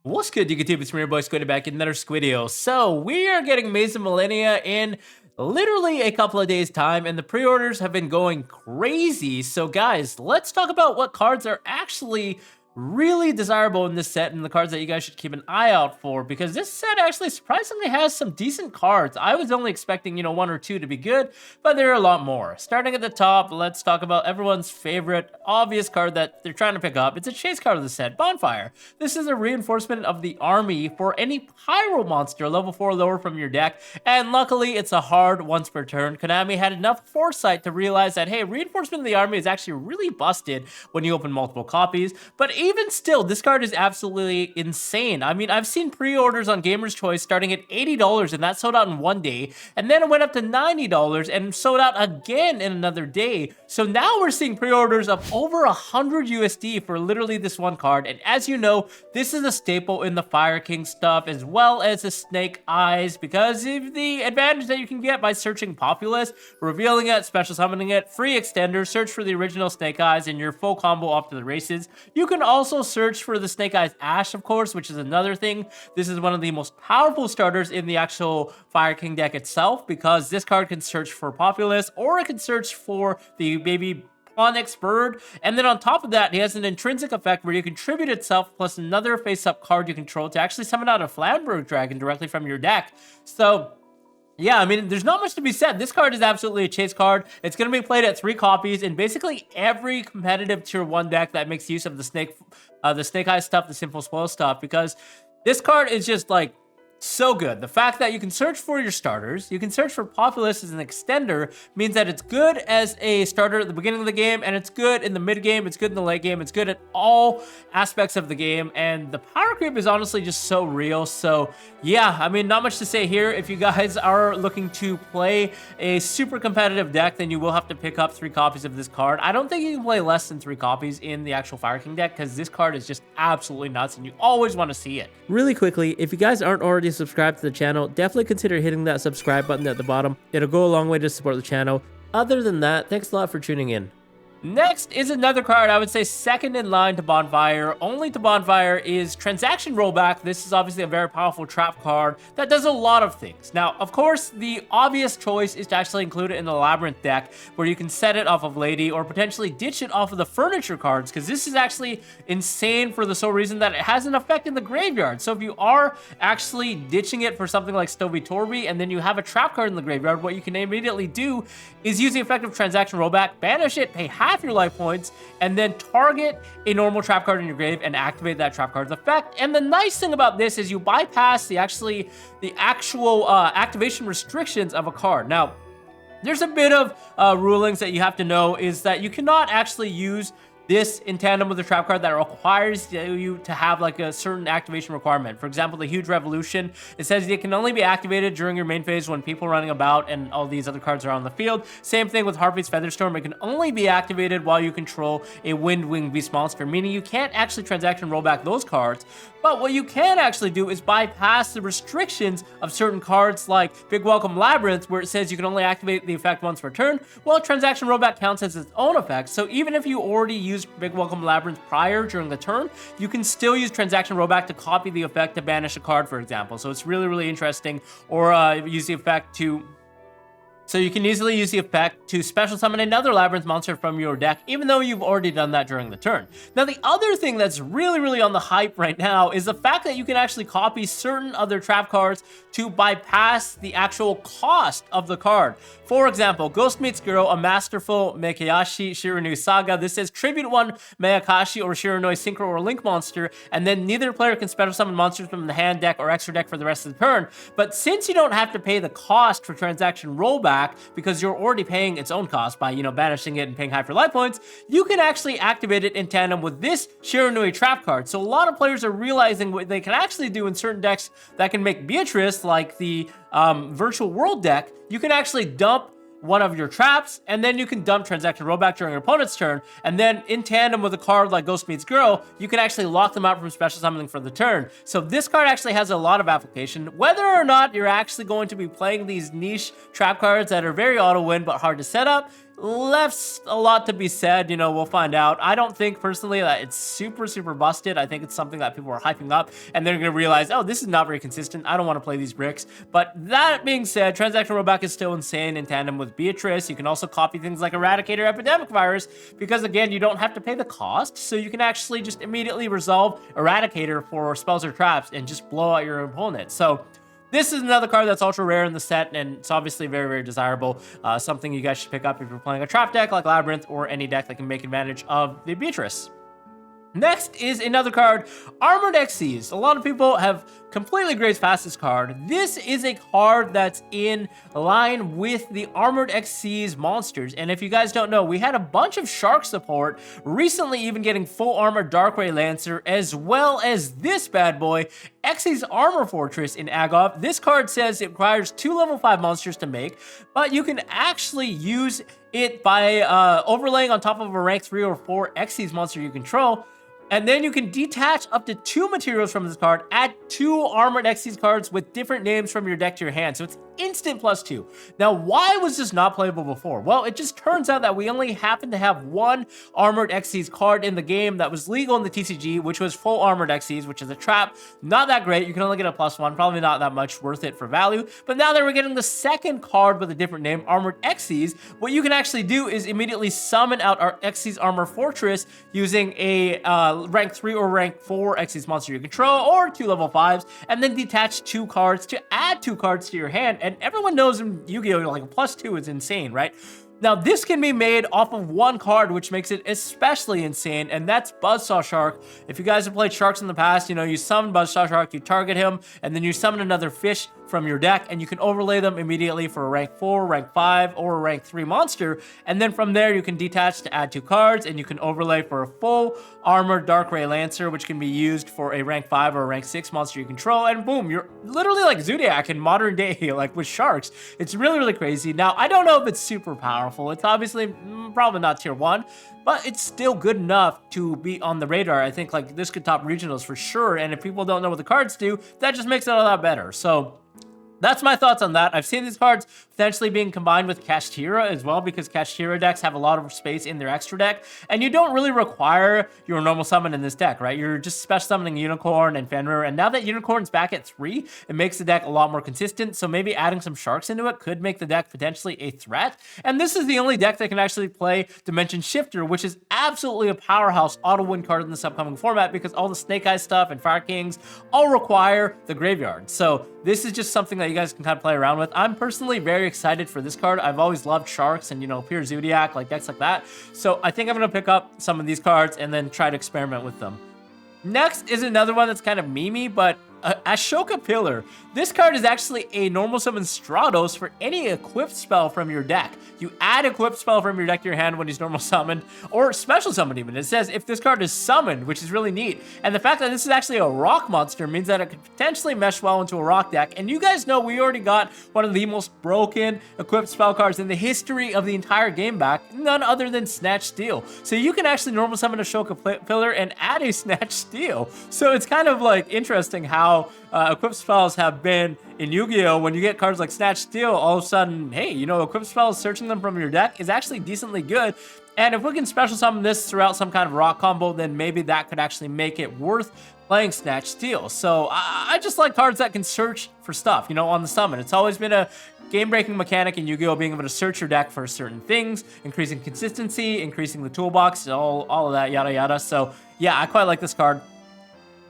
What's good, YouTube? It's me, your boy Squiddy, back in another Squidio. So we are getting Maze of Millenia in literally a couple of days' time, and the pre-orders have been going crazy. So guys, let's talk about what cards are actually really desirable in this set and the cards that you guys should keep an eye out for, because this set actually surprisingly has some decent cards. I was only expecting, one or two to be good, but there are a lot more. Starting at the top, let's talk about everyone's favorite obvious card that they're trying to pick up. It's a chase card of the set, Bonfire. This is a reinforcement of the army for any pyro monster level 4 or lower from your deck, and luckily it's a hard once per turn. Konami had enough foresight to realize that, hey, reinforcement of the army is actually really busted when you open multiple copies, but even still, this card is absolutely insane. I mean, I've seen pre-orders on Gamer's Choice starting at $80, and that sold out in one day, and then it went up to $90 and sold out again in another day. So now we're seeing pre-orders of over 100 USD for literally this one card, and as you know, this is a staple in the Fire King stuff, as well as the Snake Eyes, because of the advantage that you can get by searching Populace, revealing it, special summoning it, free extender, search for the original Snake Eyes, and your full combo off to the races. You can also search for the Snake Eyes Ash, of course, which is another thing. This is one of the most powerful starters in the actual Fire King deck itself, because this card can search for Populace, or it can search for the baby Onyx Bird, and then on top of that, he has an intrinsic effect where you contribute itself plus another face-up card you control to actually summon out a Flamberg Dragon directly from your deck. So yeah, I mean, there's not much to be said. This card is absolutely a chase card. It's going to be played at 3 copies in basically every competitive tier 1 deck that makes use of the Snake Eyes stuff, the Simple Spoil stuff, because this card is just like so good. The fact that you can search for your starters, you can search for Populace as an extender, means that it's good as a starter at the beginning of the game, and it's good in the mid game, it's good in the late game, it's good at all aspects of the game, and the power creep is honestly just so real. So yeah, I mean, not much to say here. If you guys are looking to play a super competitive deck, then you will have to pick up 3 copies of this card. I don't think you can play less than 3 copies in the actual Fire King deck, because this card is just absolutely nuts, and you always want to see it. Really quickly, if you guys aren't already subscribed to the channel, definitely consider hitting that subscribe button at the bottom. It'll go a long way to support the channel. Other than that, thanks a lot for tuning in. Next is another card I would say second in line to Bonfire, only to Bonfire, is Transaction Rollback. This is obviously a very powerful trap card that does a lot of things. Now, of course, the obvious choice is to actually include it in the Labyrinth deck, where you can set it off of Lady or potentially ditch it off of the furniture cards, because this is actually insane for the sole reason that it has an effect in the graveyard. So if you are actually ditching it for something like Stovey Torby, and then you have a trap card in the graveyard, what you can immediately do is use the effect of Transaction Rollback, banish it, pay half your life points, and then target a normal trap card in your grave and activate that trap card's effect. And the nice thing about this is you bypass the actual activation restrictions of a card. Now, there's a bit of rulings that you have to know, is that you cannot actually use this in tandem with a trap card that requires you to have like a certain activation requirement. For example, the Huge Revolution, it says it can only be activated during your main phase when people are running about and all these other cards are on the field. Same thing with Harpy's Featherstorm, it can only be activated while you control a Wind Winged Beast monster, meaning you can't actually transaction roll back those cards. But what you can actually do is bypass the restrictions of certain cards like Big Welcome Labyrinth, where it says you can only activate the effect once per turn. Well, transaction rollback counts as its own effect, so even if you already used Big Welcome Labyrinth prior during the turn, you can still use transaction rollback to copy the effect to banish a card, for example. So it's really, really interesting. Or use the effect to... So you can easily use the effect to special summon another Labyrinth monster from your deck, even though you've already done that during the turn. Now, the other thing that's really, really on the hype right now is the fact that you can actually copy certain other trap cards to bypass the actual cost of the card. For example, Ghost Meets Girl, a masterful Meikayashi Shiranui saga. This says tribute 1 Meikashi or Shiranui Synchro or Link monster, and then neither player can special summon monsters from the hand deck or extra deck for the rest of the turn. But since you don't have to pay the cost for transaction rollback, because you're already paying its own cost by, banishing it and paying high for life points, you can actually activate it in tandem with this Shiranui trap card. So a lot of players are realizing what they can actually do in certain decks that can make Beatrice, like the Virtual World deck. You can actually dump one of your traps, and then you can dump transaction rollback during your opponent's turn, and then in tandem with a card like Ghost Meets Girl, you can actually lock them out from special summoning for the turn. So this card actually has a lot of application. Whether or not you're actually going to be playing these niche trap cards that are very auto-win but hard to set up, left a lot to be said. You know, we'll find out. I don't think personally that it's super busted. I think it's something that people are hyping up and they're gonna realize, oh, this is not very consistent. I don't want to play these bricks. But that being said, transaction rollback is still insane in tandem with Beatrice. You can also copy things like Eradicator Epidemic Virus because again, you don't have to pay the cost, so you can actually just immediately resolve Eradicator for spells or traps and just blow out your opponent. So this is another card that's ultra rare in the set, and it's obviously very desirable. Something you guys should pick up if you're playing a trap deck like Labyrinth or any deck that can make advantage of the Beatrice. Next is another card, Armored Xyz. A lot of people have completely grazed past this card. This is a card that's in line with the Armored Xyz monsters. And if you guys don't know, we had a bunch of Shark support, recently even getting full armor Darkray Lancer, as well as this bad boy, Xyz Armor Fortress in Agov. This card says it requires 2 level 5 monsters to make, but you can actually use it by overlaying on top of a rank 3 or 4 Xyz monster you control. And then you can detach up to 2 materials from this card, add 2 Armored Xyz cards with different names from your deck to your hand. So it's instant +2. Now, why was this not playable before? Well, it just turns out that we only happen to have 1 Armored Xyz card in the game that was legal in the TCG, which was full Armored Xyz, which is a trap. Not that great. You can only get a +1, probably not that much worth it for value. But now that we're getting the second card with a different name, Armored Xyz, what you can actually do is immediately summon out our Xyz Armor Fortress using a rank 3 or rank 4 Xyz monster you control, or 2 level 5s, and then detach 2 cards to add 2 cards to your hand. And everyone knows in Yu-Gi-Oh! Like a +2 is insane, right? Now, this can be made off of 1 card, which makes it especially insane, and that's Buzzsaw Shark. If you guys have played Sharks in the past, you know, you summon Buzzsaw Shark, you target him, and then you summon another fish from your deck, and you can overlay them immediately for a rank 4, rank 5, or a rank 3 monster, and then from there, you can detach to add 2 cards, and you can overlay for a full armored Darkray Lancer, which can be used for a rank 5 or a rank 6 monster you control, and boom, you're literally like Zodiac in modern day, like with Sharks. It's really crazy. Now, I don't know if it's super powerful. It's obviously probably not tier 1, but it's still good enough to be on the radar. I think like this could top regionals for sure, and if people don't know what the cards do, that just makes it a lot better. So that's my thoughts on that. I've seen these cards potentially being combined with Kashtira as well, because Kashtira decks have a lot of space in their extra deck, and you don't really require your normal summon in this deck, right? You're just special summoning Unicorn and Fenrir, and now that Unicorn's back at 3, it makes the deck a lot more consistent, so maybe adding some Sharks into it could make the deck potentially a threat. And this is the only deck that can actually play Dimension Shifter, which is absolutely a powerhouse auto-win card in this upcoming format, because all the Snake Eyes stuff and Fire Kings all require the graveyard. So this is just something that you guys can kind of play around with. I'm personally very excited for this card. I've always loved Sharks and, you know, pure Zodiac, like decks like that. So I think I'm going to pick up some of these cards and then try to experiment with them. Next is another one that's kind of memey, but Ashoka Pillar. This card is actually a normal summon Stratos for any equipped spell from your deck. You add equipped spell from your deck to your hand when he's normal summoned, or special summoned even. It says if this card is summoned, which is really neat. And the fact that this is actually a rock monster means that it could potentially mesh well into a rock deck. And you guys know we already got one of the most broken equipped spell cards in the history of the entire game back, none other than Snatch Steel. So you can actually normal summon Ashoka Pillar and add a Snatch Steel. So it's kind of like interesting how equipped spells have been in Yu-Gi-Oh! When you get cards like Snatch Steel, all of a sudden, hey, you know, equipped spells, searching them from your deck is actually decently good. And if we can special summon this throughout some kind of rock combo, then maybe that could actually make it worth playing Snatch Steel. So I just like cards that can search for stuff, you know, on the summon. It's always been a game-breaking mechanic in Yu-Gi-Oh! Being able to search your deck for certain things, increasing consistency, increasing the toolbox, all of that, yada yada. So yeah, I quite like this card.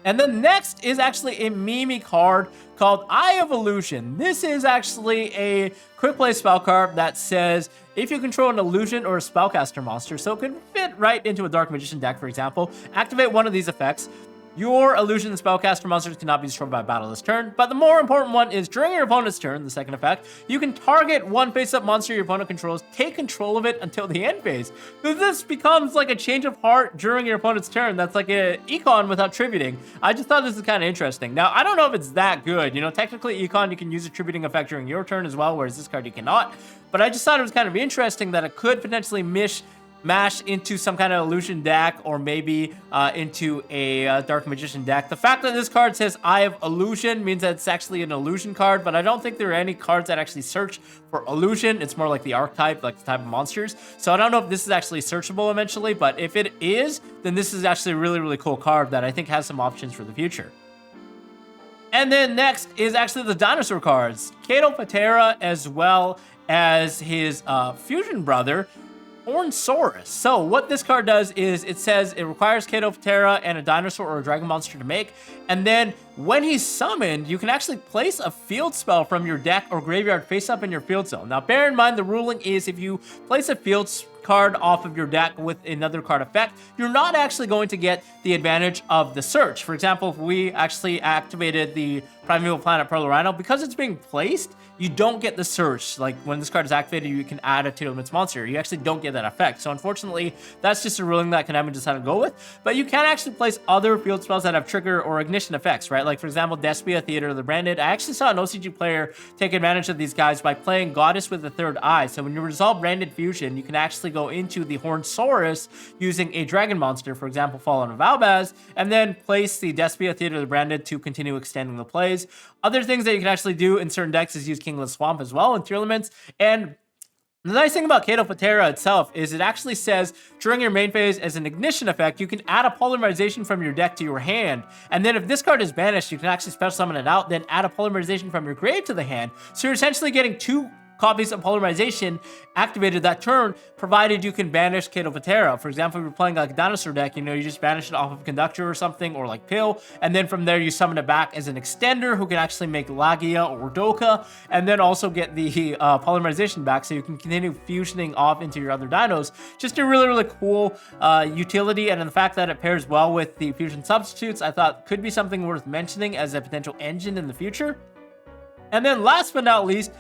And then next is actually a meme card called Eye of Illusion. This is actually a quick play spell card that says if you control an illusion or a spellcaster monster, so it could fit right into a Dark Magician deck, for example, activate one of these effects. Your illusion and spellcaster monsters cannot be destroyed by battle this turn, but the more important one is during your opponent's turn, the second effect, you can target one face-up monster your opponent controls, take control of it until the end phase. So this becomes like a change of heart during your opponent's turn. That's like a econ without tributing. I just thought this is kind of interesting. Now, I don't know if it's that good. You know, technically econ, you can use a tributing effect during your turn as well, whereas this card you cannot. But I just thought it was kind of interesting that it could potentially mash into some kind of illusion deck or maybe into a Dark Magician deck. The fact that this card says Eye of Illusion means that it's actually an illusion card, but I don't think there are any cards that actually search for illusion. It's more like the archetype, like the type of monsters. So I don't know if this is actually searchable eventually, but if it is, then this is actually a really, really cool card that I think has some options for the future. And then next is actually the dinosaur cards. KAITOPTERA as well as his fusion brother, SAURUS. So what this card does is it says it requires KAITOPTERA and a dinosaur or a dragon monster to make. And then when he's summoned, you can actually place a field spell from your deck or graveyard face up in your field zone. Now, bear in mind, the ruling is if you place a field card off of your deck with another card effect, you're not actually going to get the advantage of the search. For example, if we actually activated the Primeval Planet Pearl Rhino, because it's being placed, you don't get the search. Like when this card is activated, you can add a Limits monster. You actually don't get that effect. So unfortunately, that's just a ruling that Konami decided to go with. But you can actually place other field spells that have trigger or ignition effects, right? Like for example, Despia, Theater of the Branded. I actually saw an OCG player take advantage of these guys by playing Goddess with the Third Eye. So when you resolve Branded Fusion, you can actually go into the SAURUS using a dragon monster, for example, Fallen of Albaz, and then place the Despia, Theater of the Branded to continue extending the plays. Other things that you can actually do in certain decks is use Kinglet Swamp as well in Tier Elements. And the nice thing about KAITOPTERA itself is it actually says during your main phase as an ignition effect, you can add a polymerization from your deck to your hand. And then if this card is banished, you can actually special summon it out, then add a polymerization from your grave to the hand. So you're essentially getting 2 copies of polymerization activated that turn, provided you can banish KAITOPTERA. For example, if you're playing like a dinosaur deck, you know, you just banish it off of Conductor or something, or like Pill, and then from there you summon it back as an extender who can actually make Lagia or Doka, and then also get the polymerization back so you can continue fusioning off into your other dinos. Just a really, really cool utility, and the fact that it pairs well with the fusion substitutes, I thought could be something worth mentioning as a potential engine in the future. And then last but not least,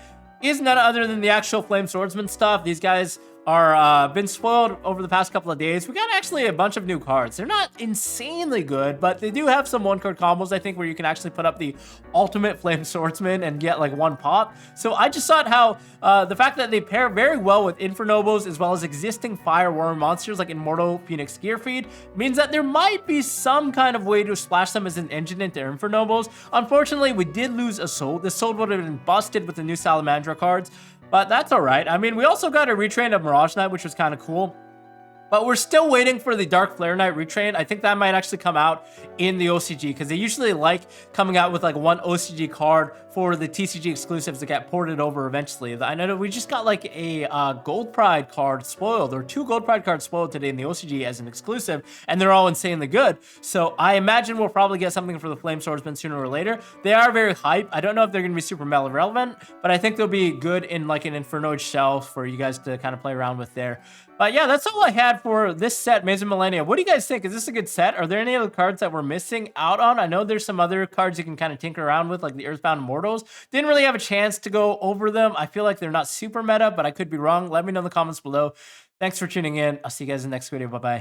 is none other than the actual Flame Swordsman stuff. These guys are been spoiled over the past couple of days. We got actually a bunch of new cards. They're not insanely good, but they do have some 1-card combos, I think, where you can actually put up the ultimate Flame Swordsman and get like 1 pop. So I just thought how the fact that they pair very well with Infernobos as well as existing Fire Warrior monsters like Immortal Phoenix Gearfeed means that there might be some kind of way to splash them as an engine into Infernobos. Unfortunately, we did lose a Sold. This Sold would have been busted with the new Salamandra cards, but that's all right. I mean, we also got a retrain of Mirage Knight, which was kind of cool. But we're still waiting for the Dark Flare Knight retrain. I think that might actually come out in the OCG because they usually like coming out with like 1 OCG card for the TCG exclusives that get ported over eventually. I know we just got like a Gold Pride card spoiled, or 2 Gold Pride cards spoiled today in the OCG as an exclusive, and they're all insanely good. So I imagine we'll probably get something for the Flame Swordsman sooner or later. They are very hype. I don't know if they're going to be super relevant, but I think they'll be good in like an Infernoid shell for you guys to kind of play around with there. But yeah, that's all I had for this set, Maze of Millenia. What do you guys think? Is this a good set? Are there any other cards that we're missing out on? I know there's some other cards you can kind of tinker around with, like the Earthbound Immortals. Didn't really have a chance to go over them. I feel like they're not super meta, but I could be wrong. Let me know in the comments below. Thanks for tuning in. I'll see you guys in the next video. Bye-bye.